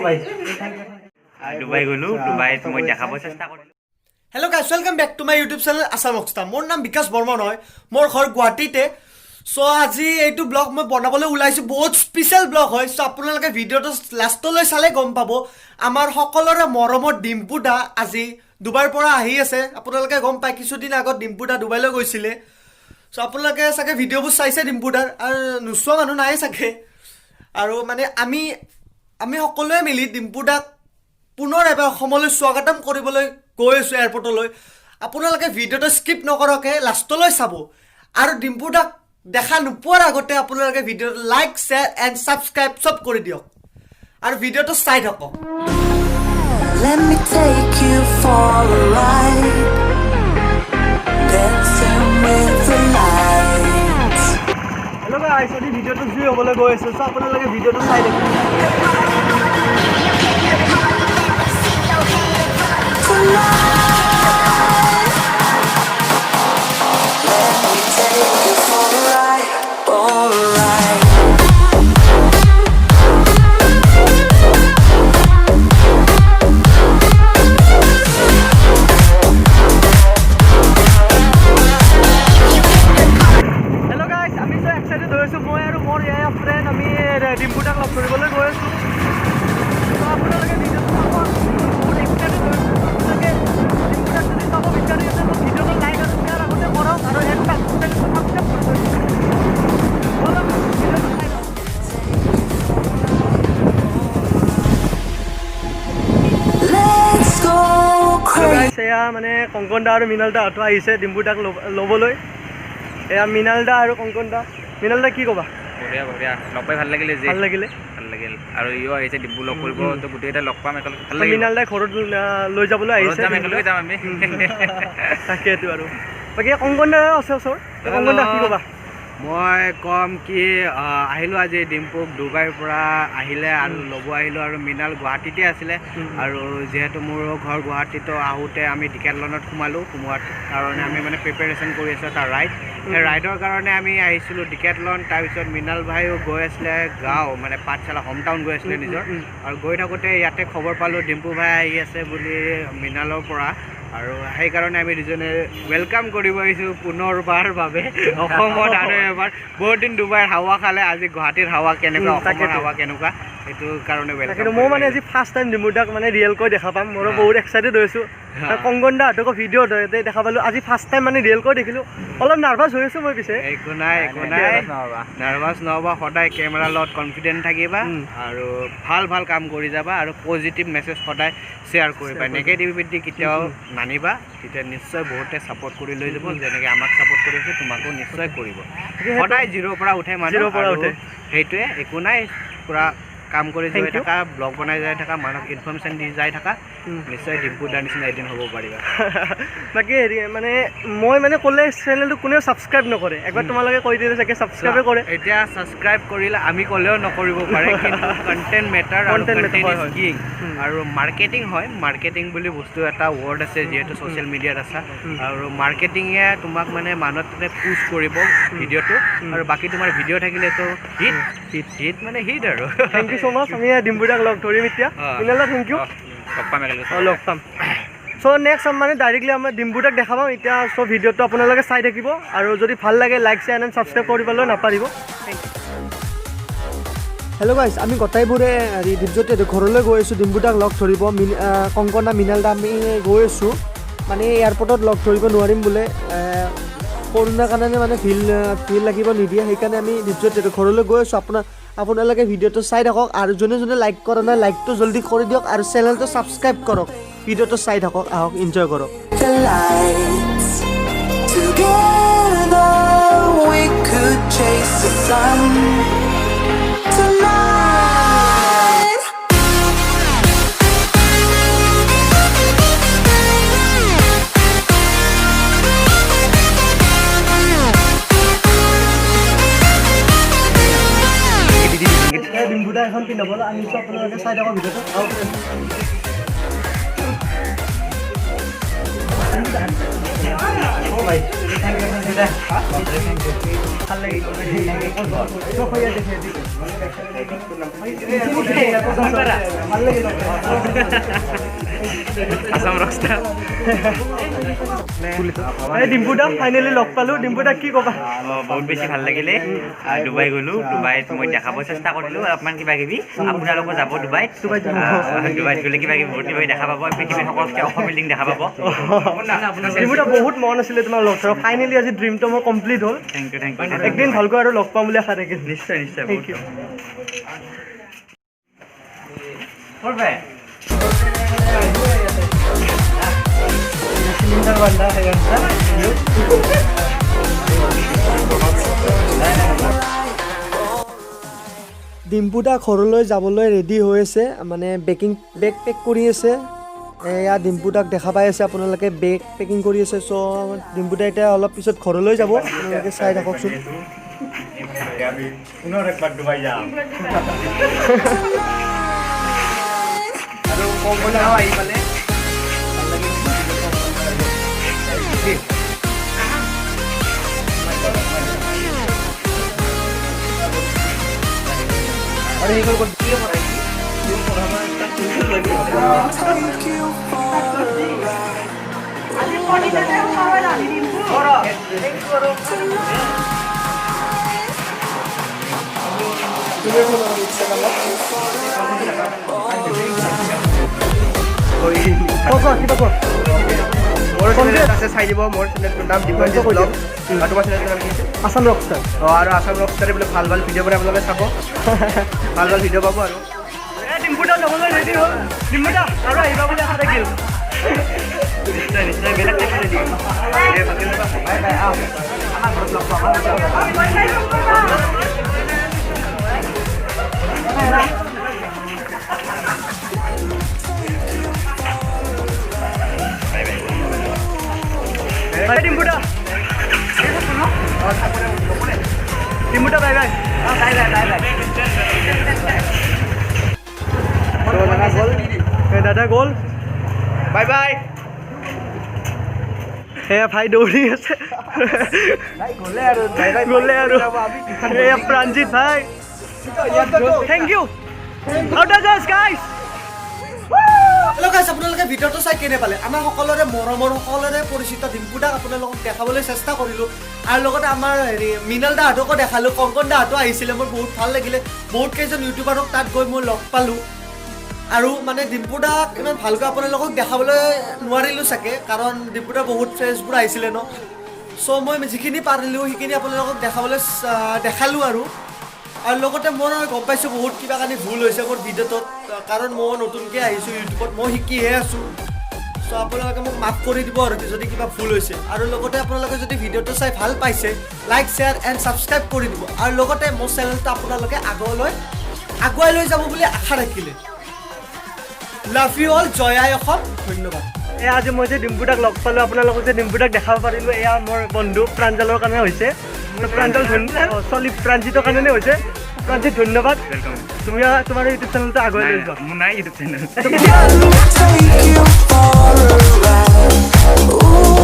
Dubai gulu, Dubai moi dekhabo chesta korilu. Hello guys, welcome back to my YouTube channel Assamese. Mor naam Bikash Barman hoy. Mor ghor Guwahati te. So aji eitu blog moi banabole ulaisu bahut special blog hoy. So apnaloke video to last loi sale gom pabo. Amar hokolore moromor Dimpu da aji Dubai pora ahi ase. Apnaloke gom pai kisudin agot Dimpu da Dubai loi goisile. So apnaloke sake video bu saise Dimpu da ar nuswa manu nai sake. Aru mane ami hokolore mili Dimpu da পুনৰ এবাৰ সমলৈ স্বাগতম কৰিবলৈ গৈ আছো এয়াৰপৰ্টলৈ আপোনালোকে ভিডিওটো skip নকৰকে লাষ্টলৈ চাব আৰু ডিম্পুদাক দেখা নোপোৱাৰ আগতে আপোনালোকে ভিডিওটো লাইক শেয়াৰ এণ্ড সাবস্ক্ৰাইব সব কৰি দিয়ক আৰু ভিডিওটো চাই থাকক Let me take you for a ride dancing with the lights hello' guys আজি ভিডিওটো জুই হ'বলৈ গৈ আছে সো আপোনালোকে ভিডিওটো চাই দেখক ডিম্পুদাক লগ কৰিবলৈ গৈ আছো তো আপোনালোকে ভিডিওটো চাওক বহুত এক্সাইটেড হৈ আছো আপোনালোকে ডিম্পুদাক যদি চাব বিচাৰি আছে তো ভিডিওটো লাইক আৰু শ্বেয়াৰ আগতে কৰক আৰু হেডফোন সাবস্ক্ৰাইব কৰি দিয়ক বলক ভিডিওটো চাই লওক Let's go গাইস এয়া মানে কংকন দা আৰু মৃণাল দা হতো আহিছে ডিম্পুদাক লবলৈ এয়া মৃণাল দা আৰু কংকন দা মৃণাল দা কি ক'বা বঢ়িয়া বঢ়িয়া লগ পাই ভাল লাগিলে যে ভাল লাগিল আৰু ইও আহিছে ডিম্পু লগ কৰিব তো গুটেইটা লগ পাম একেলগে ভাল লাগিব মৃণাল দাই ঘৰত লৈ যাবলৈ আহিছে যাম একেলগে যাম আমি তাকেতো আৰু বাকি কংকন দা আছে ওচৰ কংকন দা কি ক'বা মই কম কি আহিলোঁ আজি ডিম্পুক ডুবাইৰ পৰা আহিলে আৰু ল'ব আহিলোঁ আৰু মৃণাল গুৱাহাটীতে আছিলে আৰু যিহেতু মোৰ ঘৰ গুৱাহাটীতো আহোঁতে আমি ডিকেটলনত সোমোৱাৰ কাৰণে আমি মানে প্ৰিপেৰেশ্যন কৰি আছোঁ এটা ৰাইড সেই ৰাইডৰ কাৰণে আমি আহিছিলোঁ ডিকেটলন তাৰপিছত মৃণাল ভাইও গৈ আছিলে গাঁও মানে পাঠশালা হোম টাউন গৈ আছিলে নিজৰ আৰু গৈ থাকোঁতে ইয়াতে খবৰ পালোঁ ডিম্পু ভাই আহি আছে বুলি মৃণালৰ পৰা আৰু সেইকাৰণে আমি দুজনে ৱেলকাম কৰিব আহিছোঁ পুনৰবাৰ বাবে অসমত আৰু এবাৰ বহুত দিন ডুবাইৰ হাৱা খালে আজি গুৱাহাটীৰ হাৱা কেনেকুৱা অসমৰ হাৱা কেনেকুৱা সেইটো কাৰণে ৱেলকাম মই মানে আজি ফাৰ্ষ্ট টাইম ডিম্পুদাক মানে ৰিয়েলকৈ দেখা পাম মই বহুত এক্সাইটেড হৈছোঁ কংকন দা হাতকো ভিডিঅ' দেখা পালোঁ আজি ফাৰ্ষ্ট টাইম মানে ৰিয়েলকৈ দেখিলোঁ অলপ নাৰ্ভাছ হৈ আছোঁ মই পিছে একো নাই নাৰ্ভাছ নহ'বা সদায় কেমেৰাৰ লগত কনফিডেণ্ট থাকিবা আৰু ভাল কাম কৰি যাবা আৰু পজিটিভ মেছেজ সদায় শ্বেয়াৰ কৰিবা নেগেটিভিটি কেতিয়াও নানিবা তেতিয়া নিশ্চয় বহুতে ছাপোৰ্ট কৰি লৈ যাব যেনেকৈ আমাক ছাপোৰ্ট কৰিছে তোমাকো নিশ্চয় কৰিব সদায় জিৰ'ৰ পৰা উঠে মানুহ সেইটোৱে একো নাই পূৰা কাম কৰি যাই থাকা ব্লগ বনাই যাই থাকা মানুহক ইনফৰমেশ্যন দি যাই থাকা নিশ্চয় ডিম্পু দাৰ নিচিনা এদিন হ'ব পাৰিবা বাকী হেৰি মানে মই মানে ক'লে চেনেলটো কোনেও ছাবস্ক্ৰাইব নকৰে একবাৰ তোমালোকে কৈ দিলে চাগে ছাবস্ক্ৰাইবে কৰে এতিয়া ছাবস্ক্ৰাইব কৰিলে আমি ক'লেও নকৰিব পাৰে কিন্তু কণ্টেণ্ট মেটাৰ আৰু কণ্টেণ্ট ইজ কিং আৰু মাৰ্কেটিং বুলি বস্তু এটা ৱৰ্ড আছে যিহেতু ছ'চিয়েল মিডিয়াত আছে আৰু মাৰ্কেটিঙে তোমাক মানে মানুহত পুছ কৰিব ভিডিঅ'টো আৰু বাকী তোমাৰ ভিডিঅ' থাকিলেতো হিট মানে হিট আৰু থেংক ইউ ছ' মাছ আমি ডিম্পুদাক লগ ধৰিম এতিয়া মৃণালদা থেংক ইউ লগ পাম চ' নেক্সট মানে ডাইৰেক্টলি আমাৰ ডিম্পুদাক দেখা পাম এতিয়া চ' ভিডিঅ'টো আপোনালোকে চাই থাকিব আৰু যদি ভাল লাগে লাইক শ্বেয়াৰ এণ্ড ছাবস্ক্ৰাইব কৰিবলৈ নাপাহৰিব হেল্ল' গাইছ আমি গোটাইবোৰে হেৰি ডিব্ৰুগড় ঘৰলৈ গৈ আছোঁ ডিম্পুদাক লগ ধৰিব কংকনা মৃণালদা আমি গৈ আছোঁ মানে এয়াৰপৰ্টত লগ ধৰিব নোৱাৰিম বোলে কৰোণাৰ কাৰণে মানে ভিৰ লাগিব নিদিয়ে সেইকাৰণে আমি ডিব্ৰুগড় ঘৰলৈ গৈ আছোঁ আপোনালোকে ভিডিঅ'টো চাই থাকক আৰু যোনে লাইক কৰা নাই লাইকটো জলদি কৰি দিয়ক আৰু চেনেলটো ছাবস্ক্ৰাইব কৰক ভিডিঅ'টো চাই থাকক আহক এনজয় কৰক ডিম্পুদা এখন পিন্ধাবলৈ আনিছোঁ আপোনালোকে চাই থাকক ভিডিঅ'টো আহক আসাম ৰকষ্টাৰ ডিম্পুদা ফাইনেলি লগ পালো ডিম্পুদা কি ক'বা বহুত বেছি ভাল লাগিলে ডুবাই গ'লো ডুবাইত মই দেখাব চেষ্টা কৰিলোঁ অলপমান কিবা কিবি আপোনালোকো যাব ডুবাইত ডুবাইত গ'লে কিবা কিবি বহুত কিবা দেখা পাব পৃথিৱীৰ সকলোতকৈ ওখ বিল্ডিং দেখা পাব ডিম্পুদা বহুত মন আছিলে তোমাৰ লগ ধৰা ফাইনেলি আজি ড্ৰিমটো মোৰ কমপ্লিট হ'ল থেংক ইউ একদিন ভালকৈ আৰু লগ পাম বুলি আশা থাকিল নিশ্চয় নিশ্চয় থেংক ইউ ডিম্পুদা ঘৰলৈ যাবলৈ ৰেডি হৈ আছে মানে বেগ পেক কৰি আছে এয়া ডিম্পুদাক দেখা পাই আছে আপোনালোকে বেগ পেকিং কৰি আছে চ' ডিম্পুদা এতিয়া অলপ পিছত ঘৰলৈ যাব আপোনালোকে চাই থাককচোন পুনৰ একবাৰ ডুবাই যাম আৰু কংকনাও আহি পালে Take you for চাই দিব মোৰ চেনেলটোৰ নাম ডিম্পু ব্লগ আৰু তোমাৰ চেনেলটোৰ নাম কি আছে আসাম ৰকষ্টাৰ আৰু আসাম ৰকষ্টাৰে বোলে ভাল ভাল ভিডিঅ' বনাই আপোনালোকে চাব ভাল ভাল ভিডিঅ' পাব আৰু ডিম্পুদা যাবলৈ ৰেডি হ'ল ডিম্পুদা আৰু আহিবা বুলি আশা থাকিল নিশ্চয় নিশ্চয় বেলেগ টাইপৰ দিম বাই বাই আহ আমাৰ ঘৰত লগ পাম বাই ডিম্পুদা ডিম্পুদা বাই বাই দাদা গ'ল বাই বাই সেয়া ভাই দৌৰি আছে গ'লে আৰু এয়া প্ৰাঞ্জিত ভাই থেংক ইউ হেল্ল' গাইছ আপোনালোকে ভিডিঅ'টো চাই কেনে পালে আমাৰ সকলোৰে মৰমৰ সকলোৰে পৰিচিত ডিম্পুদাক আপোনালোকক দেখাবলৈ চেষ্টা কৰিলোঁ আৰু লগতে আমাৰ হেৰি মৃণাল দাহঁতকো দেখালোঁ কংকন দাহঁতো আহিছিলে মোৰ বহুত ভাল লাগিলে বহুত কেইজন ইউটিউবাৰক তাত গৈ মই লগ পালোঁ আৰু মানে ডিম্পুদাক ইমান ভালকৈ আপোনালোকক দেখাবলৈ নোৱাৰিলোঁ চাগে কাৰণ ডিম্পুদাৰ বহুত ফ্ৰেণ্ডছবোৰ আহিছিলে ন চ' মই যিখিনি পাৰিলোঁ সেইখিনি আপোনালোকক দেখালোঁ আৰু লগতে মই গম পাইছোঁ বহুত কিবা কানি ভুল হৈছে মোৰ ভিডিঅ'টোত কাৰণ মই নতুনকৈ আহিছোঁ ইউটিউবত মই শিকিহে আছোঁ চ' আপোনালোকে মোক মাফ কৰি দিব আৰু যদি কিবা ভুল হৈছে আৰু লগতে আপোনালোকে যদি ভিডিঅ'টো চাই ভাল পাইছে লাইক শ্বেয়াৰ এণ্ড ছাবস্ক্ৰাইব কৰি দিব আৰু লগতে মোৰ চেনেলটো আপোনালোকে আগুৱাই লৈ যাব বুলি আশা ৰাখিলে লাভ ইউ অল জয় আই অসম ধন্যবাদ এয়া আজি মই যে ডিম্পুদাক লগ পালোঁ আপোনালোকক যে ডিম্পুদাক দেখাব পাৰিলোঁ এয়া মোৰ বন্ধু প্ৰাঞ্জলৰ কাৰণে হৈছে প্ৰাঞ্জল প্ৰাঞ্জিতৰ কাৰণে হৈছে প্ৰাঞ্জিত ধন্যবাদ তুমি তোমাৰ ইউটিউব চেনেলটো আগুৱাই লৈ যোৱা মোৰ নাই YouTube channel Take you for a ride. Ooh.